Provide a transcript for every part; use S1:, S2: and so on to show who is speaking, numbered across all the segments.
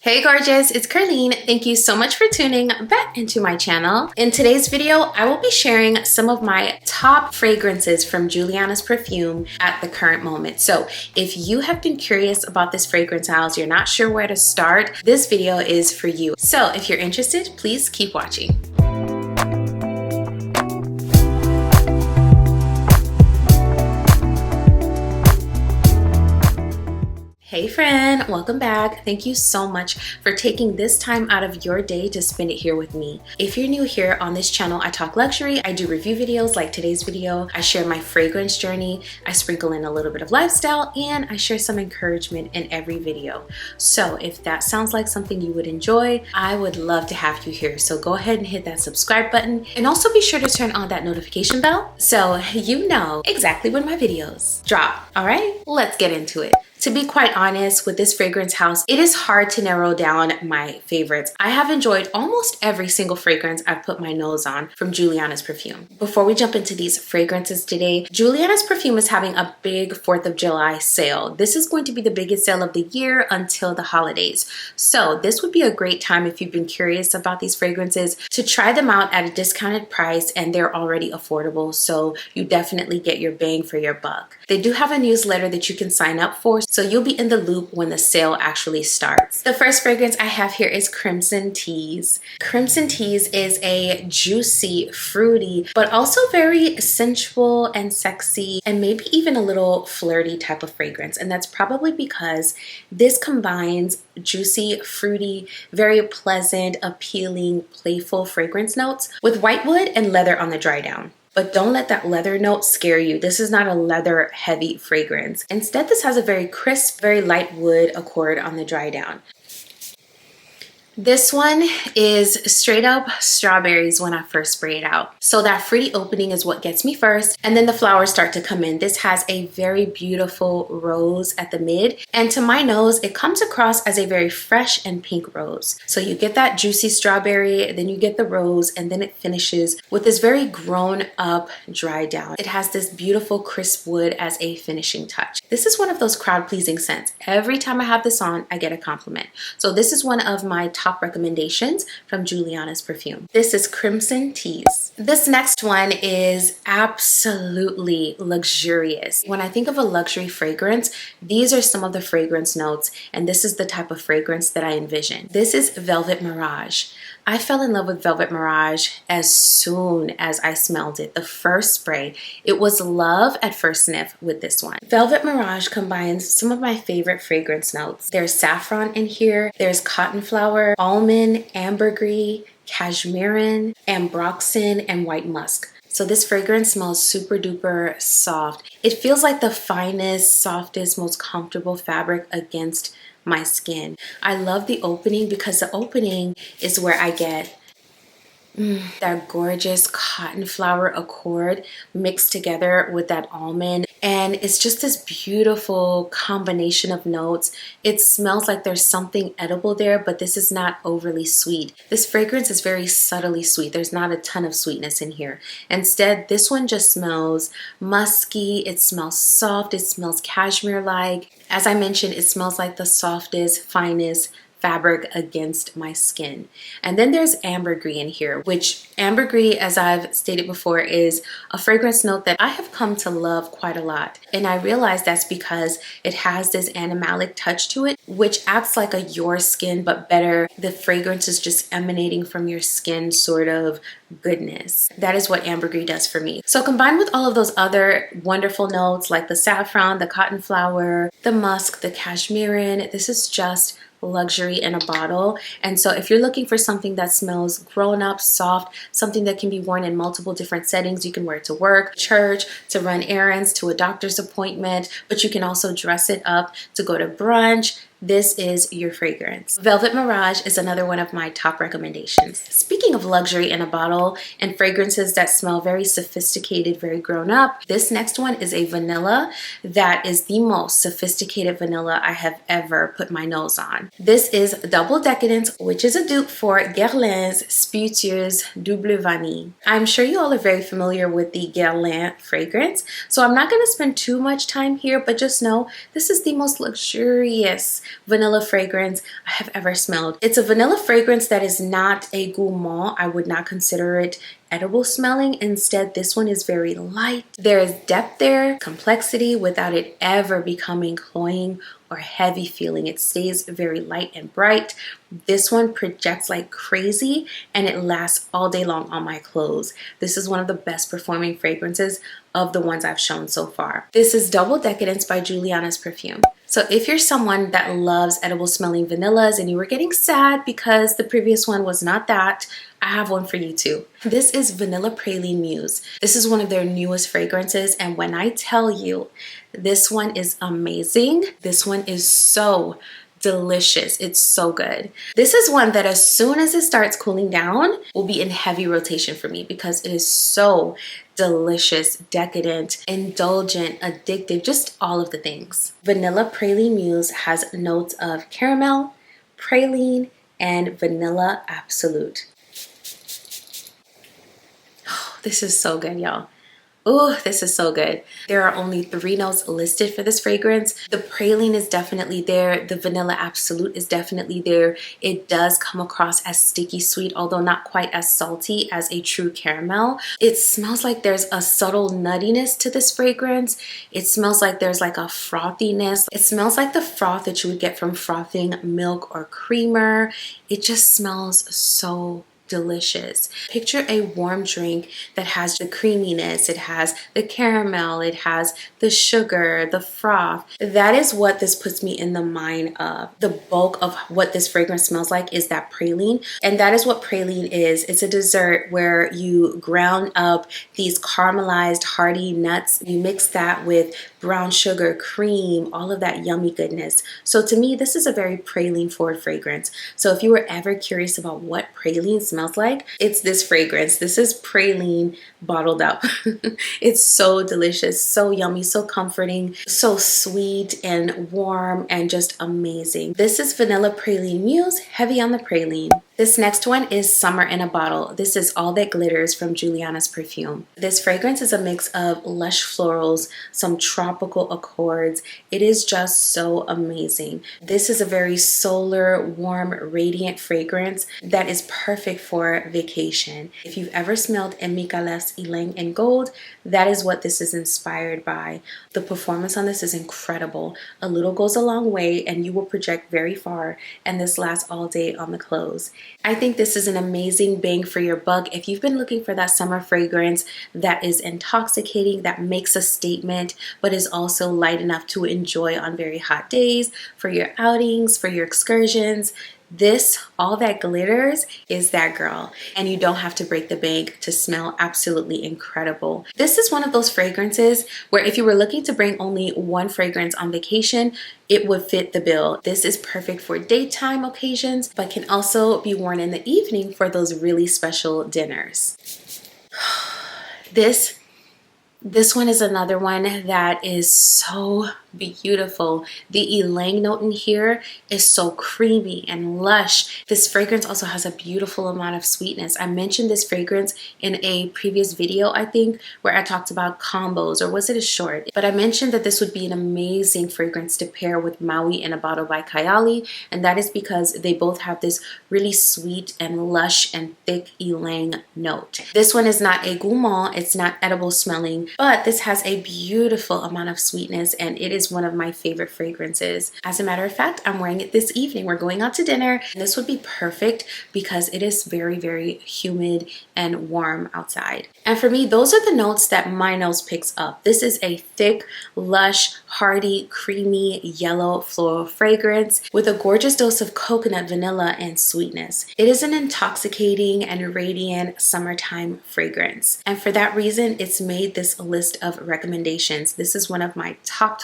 S1: Hey gorgeous, it's Ker-leen. Thank you so much for tuning back into my channel. In today's video, I will be sharing some of my top fragrances from Julianna'S Perfume at the current moment. So if you have been curious about this fragrance house, you're not sure where to start, this video is for you. So if you're interested, please keep watching. Hey friend, welcome back. Thank you so much for taking this time out of your day to spend it here with me. If you're new here on this channel, I talk luxury, I do review videos like today's video, I share my fragrance journey, I sprinkle in a little bit of lifestyle, and I share some encouragement in every video. So if that sounds like something you would enjoy, I would love to have you here. So go ahead and hit that subscribe button and also be sure to turn on that notification bell so you know exactly when my videos drop. All right, let's get into it. To be quite honest, with this fragrance house, it is hard to narrow down my favorites. I have enjoyed almost every single fragrance I've put my nose on from Julianna'S Perfume. Before we jump into these fragrances today, Julianna'S Perfume is having a big 4th of July sale. This is going to be the biggest sale of the year until the holidays. So this would be a great time if you've been curious about these fragrances to try them out at a discounted price, and they're already affordable, so you definitely get your bang for your buck. They do have a newsletter that you can sign up for, so you'll be in the loop when the sale actually starts. The first fragrance I have here is Crimson Tease. Crimson Tease is a juicy, fruity, but also very sensual and sexy, and maybe even a little flirty type of fragrance. And that's probably because this combines juicy, fruity, very pleasant, appealing, playful fragrance notes with whitewood and leather on the dry down. But don't let that leather note scare you. This is not a leather heavy fragrance. Instead, this has a very crisp, very light wood accord on the dry down. This one is straight up strawberries when I first spray it out. So that fruity opening is what gets me first, and then the flowers start to come in. This has a very beautiful rose at the mid, and to my nose, it comes across as a very fresh and pink rose. So you get that juicy strawberry, then you get the rose, and then it finishes with this very grown up dry down. It has this beautiful crisp wood as a finishing touch. This is one of those crowd pleasing scents. Every time I have this on, I get a compliment. So this is one of my top recommendations from Julianna'S Perfume. This is Crimson Tease. This next one is absolutely luxurious. When I think of a luxury fragrance, these are some of the fragrance notes, and this is the type of fragrance that I envision. This is Velvet Mirage. I fell in love with Velvet Mirage as soon as I smelled it. The first spray, it was love at first sniff with this one. Velvet Mirage combines some of my favorite fragrance notes. There's saffron in here, there's cotton flower, almond, ambergris, cashmere, ambroxan, and white musk. So this fragrance smells super duper soft. It feels like the finest, softest, most comfortable fabric against my skin. I love the opening because the opening is where I get that gorgeous cotton flower accord mixed together with that almond, and it's just this beautiful combination of notes. It smells like there's something edible there, but this is not overly sweet. This fragrance is very subtly sweet. There's not a ton of sweetness in here. Instead, this one just smells musky, it smells soft, it smells cashmere-like. As I mentioned, it smells like the softest, finest fabric against my skin. And then there's ambergris in here, which ambergris, as I've stated before, is a fragrance note that I have come to love quite a lot. And I realize that's because it has this animalic touch to it, which acts like a your skin, but better. The fragrance is just emanating from your skin sort of goodness. That is what ambergris does for me. So combined with all of those other wonderful notes like the saffron, the cotton flower, the musk, the cashmere, this is just luxury in a bottle. And so if you're looking for something that smells grown up, soft, something that can be worn in multiple different settings, you can wear it to work, church, to run errands, to a doctor's appointment, but you can also dress it up to go to brunch. This is your fragrance. Velvet Mirage is another one of my top recommendations. Speaking of luxury in a bottle and fragrances that smell very sophisticated, very grown up, this next one is a vanilla that is the most sophisticated vanilla I have ever put my nose on. This is Double Decadence, which is a dupe for Ker-leen's Spiritueuse Double Vanille. I'm sure you all are very familiar with the Ker-leen fragrance, so I'm not going to spend too much time here, but just know this is the most luxurious vanilla fragrance I have ever smelled. It's a vanilla fragrance that is not a gourmand. I would not consider it edible smelling. Instead, this one is very light. There is depth there, complexity, without it ever becoming cloying or heavy feeling. It stays very light and bright. This one projects like crazy and it lasts all day long on my clothes. This is one of the best performing fragrances of the ones I've shown so far. This is Double Decadence by Julianna'S Perfume. So if you're someone that loves edible smelling vanillas and you were getting sad because the previous one was not that, I have one for you too. This is Vanilla Praline Muse. This is one of their newest fragrances, and when I tell you, this one is amazing. This one is so delicious. It's so good. This is one that as soon as it starts cooling down will be in heavy rotation for me because it is so delicious, decadent, indulgent, addictive, just all of the things. Vanilla Praline Muse has notes of caramel, praline, and vanilla absolute. Oh, this is so good, y'all. Oh, this is so good. There are only 3 notes listed for this fragrance. The praline is definitely there. The vanilla absolute is definitely there. It does come across as sticky sweet, although not quite as salty as a true caramel. It smells like there's a subtle nuttiness to this fragrance. It smells like there's like a frothiness. It smells like the froth that you would get from frothing milk or creamer. It just smells so delicious. Picture a warm drink that has the creaminess, it has the caramel, it has the sugar, the froth. That is what this puts me in the mind of. The bulk of what this fragrance smells like is that praline, and that is what praline is. It's a dessert where you ground up these caramelized hearty nuts, you mix that with brown sugar, cream, all of that yummy goodness. So to me, this is a very praline forward fragrance. So if you were ever curious about what praline smells like, it's this fragrance. This is praline bottled up. It's so delicious, so yummy, so comforting, so sweet and warm and just amazing. This is Vanilla Praline Muse, heavy on the praline. This next one is Summer in a Bottle. This is All That Glitters from Julianna'S Perfume. This fragrance is a mix of lush florals, some tropical accords. It is just so amazing. This is a very solar, warm, radiant fragrance that is perfect for vacation. If you've ever smelled En Mi Calès Ylang in Gold, that is what this is inspired by. The performance on this is incredible. A little goes a long way and you will project very far, and this lasts all day on the clothes. I think this is an amazing bang for your buck if you've been looking for that summer fragrance that is intoxicating, that makes a statement, but is also light enough to enjoy on very hot days, for your outings, for your excursions. This, All That Glitters, is that girl, and you don't have to break the bank to smell absolutely incredible. This is one of those fragrances where if you were looking to bring only one fragrance on vacation, it would fit the bill. This is perfect for daytime occasions, but can also be worn in the evening for those really special dinners. This one is another one that is so beautiful. The ylang note in here is so creamy and lush. This fragrance also has a beautiful amount of sweetness. I mentioned this fragrance in a previous video, I think, where I talked about combos, or was it a short? But I mentioned that this would be an amazing fragrance to pair with Maui in a Bottle by Kayali, and that is because they both have this really sweet and lush and thick ylang note. This one is not a gourmand, it's not edible smelling, but this has a beautiful amount of sweetness, and it is one of my favorite fragrances. As a matter of fact, I'm wearing it this evening. We're going out to dinner, and this would be perfect because it is very, very humid and warm outside. And for me, those are the notes that my nose picks up. This is a thick, lush, hearty, creamy, yellow floral fragrance with a gorgeous dose of coconut, vanilla, and sweetness. It is an intoxicating and radiant summertime fragrance. And for that reason, it's made this list of recommendations. This is one of my top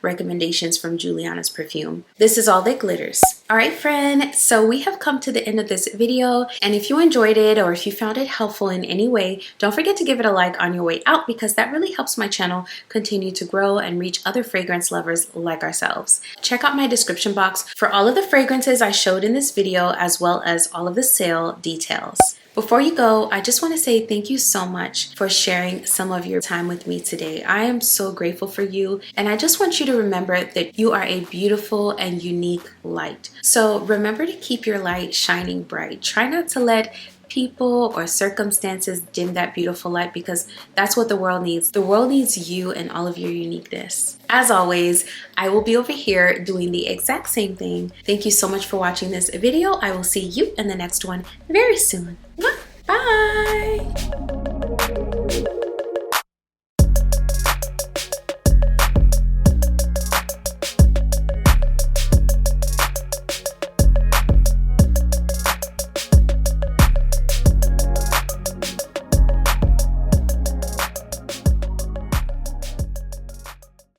S1: recommendations from Julianna'S Perfume. This is All That Glitters. All right, friend, so we have come to the end of this video, and if you enjoyed it or if you found it helpful in any way, don't forget to give it a like on your way out, because that really helps my channel continue to grow and reach other fragrance lovers like ourselves. Check out my description box for all of the fragrances I showed in this video, as well as all of the sale details. Before you go, I just want to say thank you so much for sharing some of your time with me today. I am so grateful for you, and I just want you to remember that you are a beautiful and unique light. So remember to keep your light shining bright. Try not to let people or circumstances dim that beautiful light, because that's what the world needs. The world needs you and all of your uniqueness. As always, I will be over here doing the exact same thing. Thank you so much for watching this video. I will see you in the next one very soon. Bye!